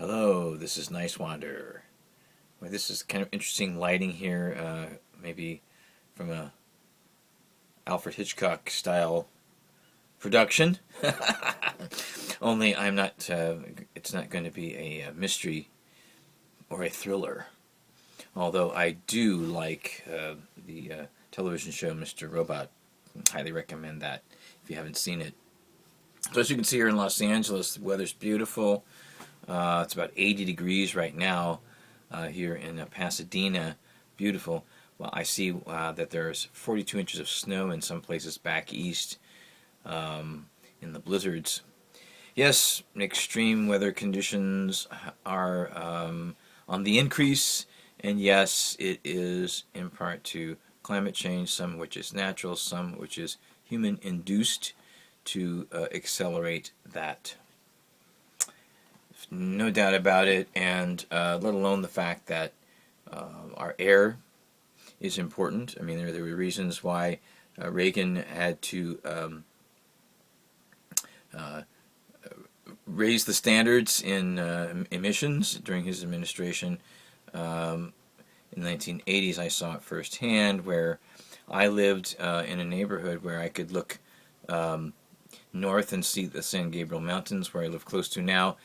Hello, this is Nice Wander. Well, this is kind of interesting lighting here, maybe from a Alfred Hitchcock style production. Only I'm not. It's not going to be a mystery or a thriller. Although I do like the television show Mr. Robot. Highly recommend that if you haven't seen it. So as you can see here in Los Angeles, the weather's beautiful. It's about 80 degrees right now here in Pasadena. Beautiful. Well, I see that there's 42 inches of snow in some places back east in the blizzards. Yes, extreme weather conditions are on the increase, and yes, it is in part to climate change, some which is natural, some which is human-induced to accelerate that. No doubt about it, and let alone the fact that our air is important. I mean, there were reasons why Reagan had to raise the standards in emissions during his administration. In the 1980s, I saw it firsthand, where I lived in a neighborhood where I could look north and see the San Gabriel Mountains, where I live close to now,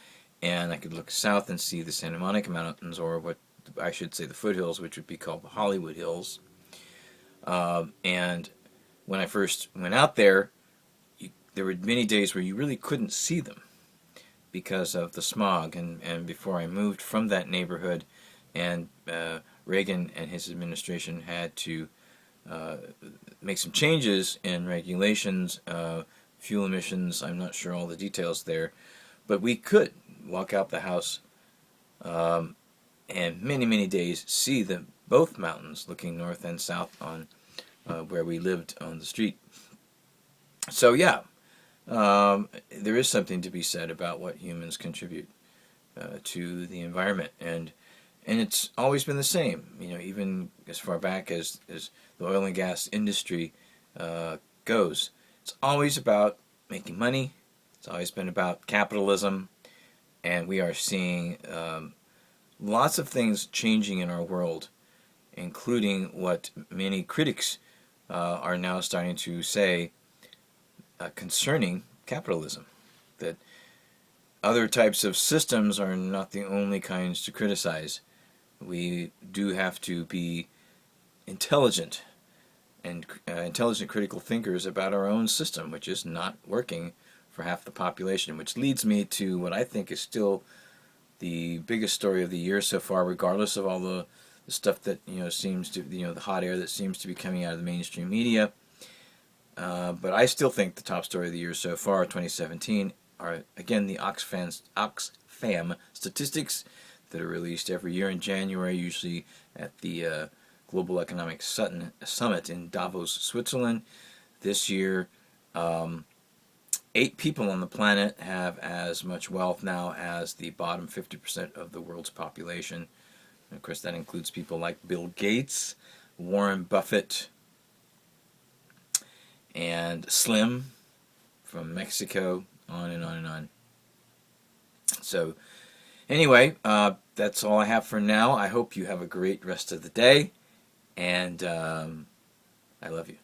and I could look south and see the Santa Monica Mountains, or what I should say the foothills, which would be called the Hollywood Hills. And when I first went out there, there were many days where you really couldn't see them because of the smog. And before I moved from that neighborhood, and Reagan and his administration had to make some changes in regulations, fuel emissions. I'm not sure all the details there, but we could walk out the house and many days see both mountains looking north and south on where we lived on the street. So yeah, there is something to be said about what humans contribute to the environment, and it's always been the same. You know, even as far back as the oil and gas industry goes, it's always about making money. It's always been about capitalism, and we are seeing lots of things changing in our world, including what many critics are now starting to say concerning capitalism, that other types of systems are not the only kinds to criticize. We do have to be intelligent and intelligent critical thinkers about our own system, which is not working for half the population, which leads me to what I think is still the biggest story of the year so far, regardless of all the stuff that seems to, the hot air that seems to be coming out of the mainstream media. But I still think the top story of the year so far, 2017, are again the Oxfam statistics that are released every year in January, usually at the Global Economic Summit in Davos, Switzerland. This year, 8 people on the planet have as much wealth now as the bottom 50% of the world's population. And of course, that includes people like Bill Gates, Warren Buffett, and Slim from Mexico, on and on and on. So anyway, that's all I have for now. I hope you have a great rest of the day, and I love you.